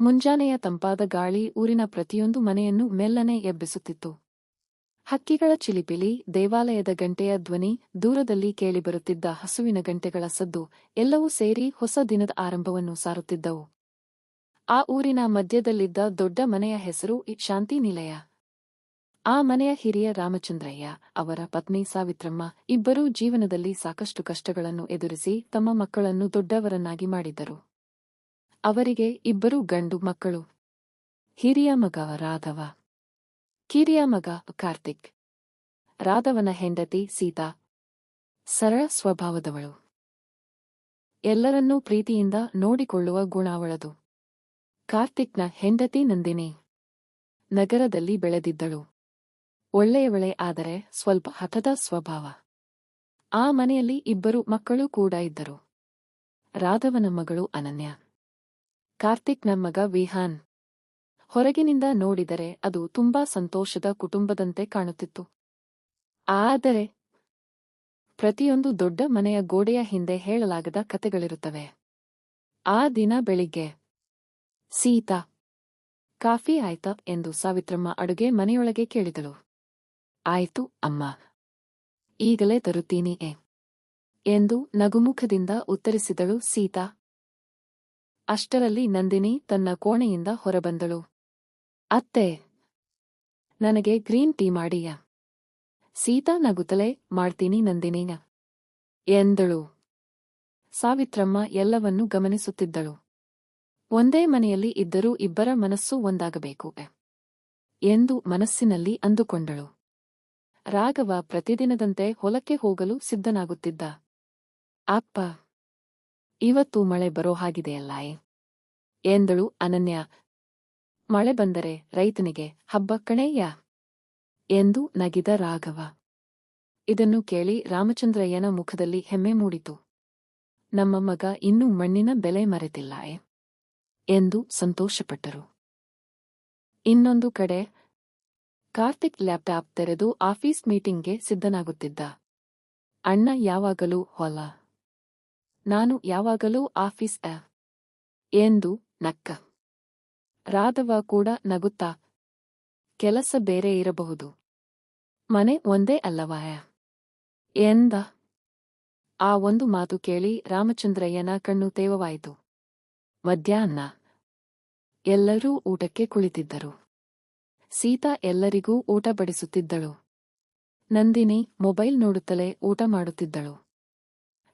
ಮುಂಜಾನೆಯ ತಂಪಾದ ಗಾಳಿ ಊರಿನ ಪ್ರತಿಯೊಂದು ಮನೆಯನ್ನು ಮೆಲ್ಲನೆ ಎಬ್ಬಿಸುತ್ತಿತ್ತು. ಹಕ್ಕಿಗಳ ಚಿಲಿಪಿಲಿ, ದೇವಾಲಯದ ಗಂಟೆಯ ಧ್ವನಿ, ದೂರದಲ್ಲಿ ಕೇಳಿಬರುತ್ತಿದ್ದ ಹಸುವಿನ ಗಂಟೆಗಳ ಸದ್ದು ಎಲ್ಲವೂ ಸೇರಿ ಹೊಸ ದಿನದ ಆರಂಭವನ್ನು ಸಾರುತ್ತಿದ್ದವು. ಆ ಊರಿನ ಮಧ್ಯದಲ್ಲಿದ್ದ ದೊಡ್ಡ ಮನೆಯ ಹೆಸರು ಶಾಂತಿ ನಿಲಯ. ಆ ಮನೆಯ ಹಿರಿಯ ರಾಮಚಂದ್ರಯ್ಯ, ಅವರ ಪತ್ನಿ ಸಾವಿತ್ರಮ್ಮ ಇಬ್ಬರೂ ಜೀವನದಲ್ಲಿ ಸಾಕಷ್ಟು ಕಷ್ಟಗಳನ್ನು ಎದುರಿಸಿ ತಮ್ಮ ಮಕ್ಕಳನ್ನು ದೊಡ್ಡವರನ್ನಾಗಿ ಮಾಡಿದ್ದರು. ಅವರಿಗೆ ಇಬ್ಬರು ಗಂಡು ಮಕ್ಕಳು. ಹಿರಿಯ ಮಗ ರಾಧವ, ಕಿರಿಯ ಮಗ ಕಾರ್ತಿಕ್. ರಾಧವನ ಹೆಂಡತಿ ಸೀತಾ ಸರಳ ಸ್ವಭಾವದವಳು. ಎಲ್ಲರನ್ನೂ ಪ್ರೀತಿಯಿಂದ ನೋಡಿಕೊಳ್ಳುವ ಗುಣವಳದು. ಕಾರ್ತಿಕ್ನ ಹೆಂಡತಿ ನಂದಿನಿ ನಗರದಲ್ಲಿ ಬೆಳೆದಿದ್ದಳು. ಒಳ್ಳೆಯವಳೇ, ಆದರೆ ಸ್ವಲ್ಪ ಹಠದ ಸ್ವಭಾವ. ಆ ಮನೆಯಲ್ಲಿ ಇಬ್ಬರು ಮಕ್ಕಳು ಕೂಡ ಇದ್ದರು. ರಾಧವನ ಮಗಳು ಅನನ್ಯ, ಕಾರ್ತಿಕ್ನ ಮಗ ವಿಹಾನ್. ಹೊರಗಿನಿಂದ ನೋಡಿದರೆ ಅದು ತುಂಬಾ ಸಂತೋಷದ ಕುಟುಂಬದಂತೆ ಕಾಣುತ್ತಿತ್ತು. ಆದರೆ ಪ್ರತಿಯೊಂದು ದೊಡ್ಡ ಮನೆಯ ಗೋಡೆಯ ಹಿಂದೆ ಹೇಳಲಾಗದ ಕತೆಗಳಿರುತ್ತವೆ. ಆ ದಿನ ಬೆಳಿಗ್ಗೆ, ಸೀತಾ, ಕಾಫಿ ಆಯ್ತಾ ಎಂದು ಸಾವಿತ್ರಮ್ಮ ಅಡುಗೆ ಮನೆಯೊಳಗೆ ಕೇಳಿದಳು. ಆಯ್ತು ಅಮ್ಮ, ಈಗಲೇ ತರುತ್ತೀನಿ ಎಂದು ನಗುಮುಖದಿಂದ ಉತ್ತರಿಸಿದಳು ಸೀತಾ. ಅಷ್ಟರಲ್ಲಿ ನಂದಿನಿ ತನ್ನ ಕೋಣೆಯಿಂದ ಹೊರಬಂದಳು. ಅತ್ತೆ, ನನಗೆ ಗ್ರೀನ್ ಟೀ ಮಾಡಿಯ. ಸೀತಾ ನಗುತ್ತಲೇ ಮಾಡ್ತೀನಿ ನಂದಿನಿನ ಎಂದಳು. ಸಾವಿತ್ರಮ್ಮ ಎಲ್ಲವನ್ನೂ ಗಮನಿಸುತ್ತಿದ್ದಳು. ಒಂದೇ ಮನೆಯಲ್ಲಿ ಇದ್ದರೂ ಇಬ್ಬರ ಮನಸ್ಸು ಒಂದಾಗಬೇಕು ಎಂದು ಮನಸ್ಸಿನಲ್ಲಿ ಅಂದುಕೊಂಡಳು. ರಾಘವ ಪ್ರತಿದಿನದಂತೆ ಹೊಲಕ್ಕೆ ಹೋಗಲು ಸಿದ್ಧನಾಗುತ್ತಿದ್ದ. ಅಪ್ಪ, ಇವತ್ತು ಮಳೆ ಬರೋ ಹಾಗಿದೆಯಲ್ಲ ಎಂದಳು ಅನನ್ಯ. ಮಳೆ ಬಂದರೆ ರೈತನಿಗೆ ಹಬ್ಬ ಕಣೇಯ್ಯ ಎಂದು ನಗಿದ ರಾಘವ. ಇದನ್ನು ಕೇಳಿ ರಾಮಚಂದ್ರಯ್ಯನ ಮುಖದಲ್ಲಿ ಹೆಮ್ಮೆ ಮೂಡಿತು. ನಮ್ಮ ಮಗ ಇನ್ನೂ ಮಣ್ಣಿನ ಬೆಲೆ ಮರೆತಿಲ್ಲ ಎಂದು ಸಂತೋಷಪಟ್ಟರು. ಇನ್ನೊಂದು ಕಡೆ ಕಾರ್ತಿಕ್ ಲ್ಯಾಪ್ಟಾಪ್ ತೆರೆದು ಆಫೀಸ್ ಮೀಟಿಂಗ್ಗೆ ಸಿದ್ಧನಾಗುತ್ತಿದ್ದ. ಅಣ್ಣ ಯಾವಾಗಲೂ ಹೊಲ, ನಾನು ಯಾವಾಗಲೂ ಆಫೀಸ್ ಎಂದು ನಕ್ಕ. ರಾಧವ ಕೂಡ ನಗುತ್ತಾ, ಕೆಲಸ ಬೇರೆ ಇರಬಹುದು, ಮನೆ ಒಂದೇ ಅಲ್ಲವಾ ಎಂದ. ಆ ಒಂದು ಮಾತು ಕೇಳಿ ರಾಮಚಂದ್ರಯ್ಯನ ಕಣ್ಣು ತೇವವಾಯಿತು. ಮಧ್ಯಾಹ್ನ ಎಲ್ಲರೂ ಊಟಕ್ಕೆ ಕುಳಿತಿದ್ದರು. ಸೀತಾ ಎಲ್ಲರಿಗೂ ಊಟ ಬಡಿಸುತ್ತಿದ್ದಳು. ನಂದಿನಿ ಮೊಬೈಲ್ ನೋಡುತ್ತಲೇ ಊಟ ಮಾಡುತ್ತಿದ್ದಳು.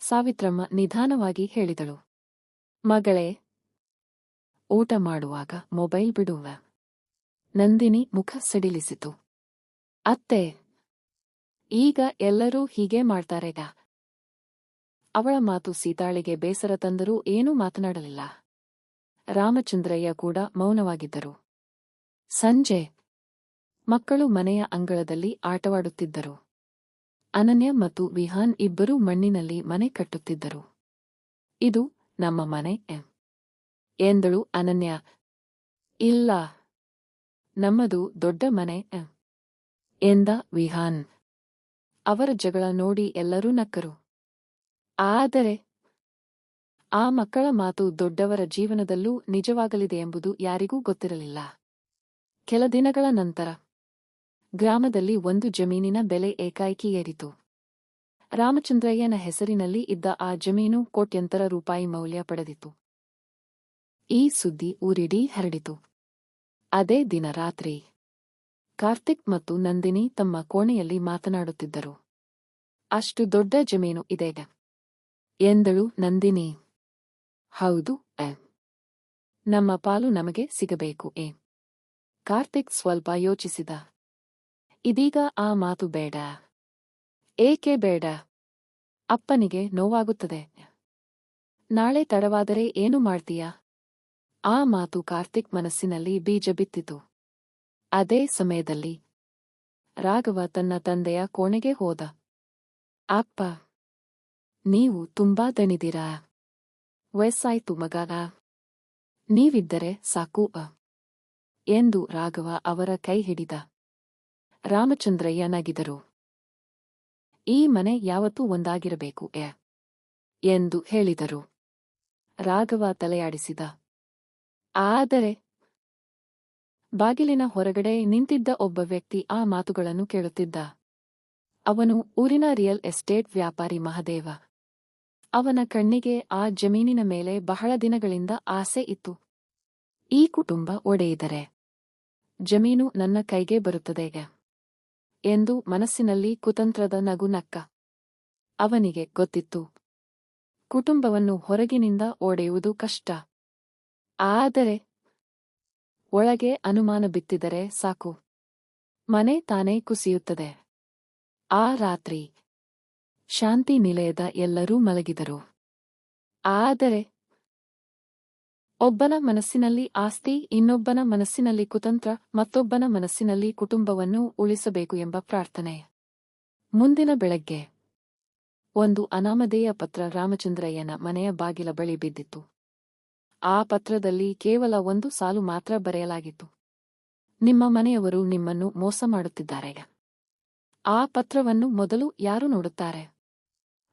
ಸಾವಿತ್ರಮ್ಮ ನಿಧಾನವಾಗಿ ಹೇಳಿದಳು, ಮಗಳೇ, ಊಟ ಮಾಡುವಾಗ ಮೊಬೈಲ್ ಬಿಡುವ. ನಂದಿನಿ ಮುಖ ಸಡಿಲಿಸಿತು. ಅತ್ತೆ, ಈಗ ಎಲ್ಲರೂ ಹೀಗೆ ಮಾಡ್ತಾರೆಗ. ಅವಳ ಮಾತು ಸೀತಾಳಿಗೆ ಬೇಸರ ತಂದರೂ ಏನೂ ಮಾತನಾಡಲಿಲ್ಲ. ರಾಮಚಂದ್ರಯ್ಯ ಕೂಡ ಮೌನವಾಗಿದ್ದರು. ಸಂಜೆ ಮಕ್ಕಳು ಮನೆಯ ಅಂಗಳದಲ್ಲಿ ಆಟವಾಡುತ್ತಿದ್ದರು. ಅನನ್ಯ ಮತ್ತು ವಿಹಾನ್ ಇಬ್ಬರೂ ಮಣ್ಣಿನಲ್ಲಿ ಮನೆ ಕಟ್ಟುತ್ತಿದ್ದರು. ಇದು ನಮ್ಮ ಮನೆ ಎಂದಳು ಅನನ್ಯ. ಇಲ್ಲ, ನಮ್ಮದು ದೊಡ್ಡ ಮನೆ ಎಂದ ವಿಹಾನ್. ಅವರ ಜಗಳ ನೋಡಿ ಎಲ್ಲರೂ ನಕ್ಕರು. ಆದರೆ ಆ ಮಕ್ಕಳ ಮಾತು ದೊಡ್ಡವರ ಜೀವನದಲ್ಲೂ ನಿಜವಾಗಲಿದೆ ಎಂಬುದು ಯಾರಿಗೂ ಗೊತ್ತಿರಲಿಲ್ಲ. ಕೆಲ ದಿನಗಳ ನಂತರ ಗ್ರಾಮದಲ್ಲಿ ಒಂದು ಜಮೀನಿನ ಬೆಲೆ ಏಕಾಏಕಿ ಏರಿತು. ರಾಮಚಂದ್ರಯ್ಯನ ಹೆಸರಿನಲ್ಲಿ ಇದ್ದ ಆ ಜಮೀನು ಕೋಟ್ಯಂತರ ರೂಪಾಯಿ ಮೌಲ್ಯ ಪಡೆದಿತ್ತು. ಈ ಸುದ್ದಿ ಊರಿಡೀ ಹರಡಿತು. ಅದೇ ದಿನ ರಾತ್ರಿ ಕಾರ್ತಿಕ್ ಮತ್ತು ನಂದಿನಿ ತಮ್ಮ ಕೋಣೆಯಲ್ಲಿ ಮಾತನಾಡುತ್ತಿದ್ದರು. ಅಷ್ಟು ದೊಡ್ಡ ಜಮೀನು ಇದೆಗ ಎಂದಳು ನಂದಿನಿ. ಹೌದು, ನಮ್ಮ ಪಾಲು ನಮಗೆ ಸಿಗಬೇಕು ಕಾರ್ತಿಕ್ ಸ್ವಲ್ಪ ಯೋಚಿಸಿದ. ಇದೀಗ ಆ ಮಾತು ಬೇಡ. ಏಕೆ ಬೇಡ? ಅಪ್ಪನಿಗೆ ನೋವಾಗುತ್ತದೆ. ನಾಳೆ ತಡವಾದರೆ ಏನು ಮಾಡ್ತೀಯಾ? ಆ ಮಾತು ಕಾರ್ತಿಕ್ ಮನಸ್ಸಿನಲ್ಲಿ ಬೀಜ ಬಿತ್ತಿತು. ಅದೇ ಸಮಯದಲ್ಲಿ ರಾಘವ ತನ್ನ ತಂದೆಯ ಕೋಣೆಗೆ ಹೋದ. ಅಪ್ಪ, ನೀವು ತುಂಬಾ ದಣಿದಿರಾ? ವಯಸ್ಸಾಯ್ತು ಮಗನ, ನೀವಿದ್ದರೆ ಸಾಕು ಎಂದು ರಾಘವ ಅವರ ಕೈ ಹಿಡಿದ. ರಾಮಚಂದ್ರಯ್ಯ ನಗಿದರು. ಈ ಮನೆ ಯಾವತ್ತೂ ಒಂದಾಗಿರಬೇಕು ಎಂದು ಹೇಳಿದರು. ರಾಘವ ತಲೆಯಾಡಿಸಿದ. ಆದರೆ ಬಾಗಿಲಿನ ಹೊರಗಡೆ ನಿಂತಿದ್ದ ಒಬ್ಬ ವ್ಯಕ್ತಿ ಆ ಮಾತುಗಳನ್ನು ಕೇಳುತ್ತಿದ್ದ. ಅವನು ಊರಿನ ರಿಯಲ್ ಎಸ್ಟೇಟ್ ವ್ಯಾಪಾರಿ ಮಹದೇವ. ಅವನ ಕಣ್ಣಿಗೆ ಆ ಜಮೀನಿನ ಮೇಲೆ ಬಹಳ ದಿನಗಳಿಂದ ಆಸೆ ಇತ್ತು. ಈ ಕುಟುಂಬ ಒಡೆಯಿದರೆ ಜಮೀನು ನನ್ನ ಕೈಗೆ ಬರುತ್ತದೆ ಎಂದು ಮನಸ್ಸಿನಲ್ಲಿ ಕುತಂತ್ರದ ನಗು ನಕ್ಕ. ಅವನಿಗೆ ಗೊತ್ತಿತ್ತು, ಕುಟುಂಬವನ್ನು ಹೊರಗಿನಿಂದ ಒಡೆಯುವುದು ಕಷ್ಟ. ಆದರೆ ಒಳಗೆ ಅನುಮಾನ ಬಿತ್ತಿದರೆ ಸಾಕು, ಮನೆ ತಾನೇ ಕುಸಿಯುತ್ತದೆ. ಆ ರಾತ್ರಿ ಶಾಂತಿ ನಿಲಯದ ಎಲ್ಲರೂ ಮಲಗಿದರು. ಆದರೆ ಒಬ್ಬನ ಮನಸ್ಸಿನಲ್ಲಿ ಆಸ್ತಿ, ಇನ್ನೊಬ್ಬನ ಮನಸ್ಸಿನಲ್ಲಿ ಕುತಂತ್ರ, ಮತ್ತೊಬ್ಬನ ಮನಸ್ಸಿನಲ್ಲಿ ಕುಟುಂಬವನ್ನು ಉಳಿಸಬೇಕು ಎಂಬ ಪ್ರಾರ್ಥನೆ. ಮುಂದಿನ ಬೆಳಗ್ಗೆ ಒಂದು ಅನಾಮಧೇಯ ಪತ್ರ ರಾಮಚಂದ್ರಯ್ಯನ ಮನೆಯ ಬಾಗಿಲ ಬಳಿ ಬಿದ್ದಿತ್ತು. ಆ ಪತ್ರದಲ್ಲಿ ಕೇವಲ ಒಂದು ಸಾಲು ಮಾತ್ರ ಬರೆಯಲಾಗಿತ್ತು: ನಿಮ್ಮ ಮನೆಯವರು ನಿಮ್ಮನ್ನು ಮೋಸ ಮಾಡುತ್ತಿದ್ದಾರೆ. ಆ ಪತ್ರವನ್ನು ಮೊದಲು ಯಾರು ನೋಡುತ್ತಾರೆ,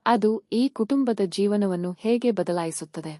ಅದು ಈ ಕುಟುಂಬದ ಜೀವನವನ್ನು ಹೇಗೆ ಬದಲಾಯಿಸುತ್ತದೆ.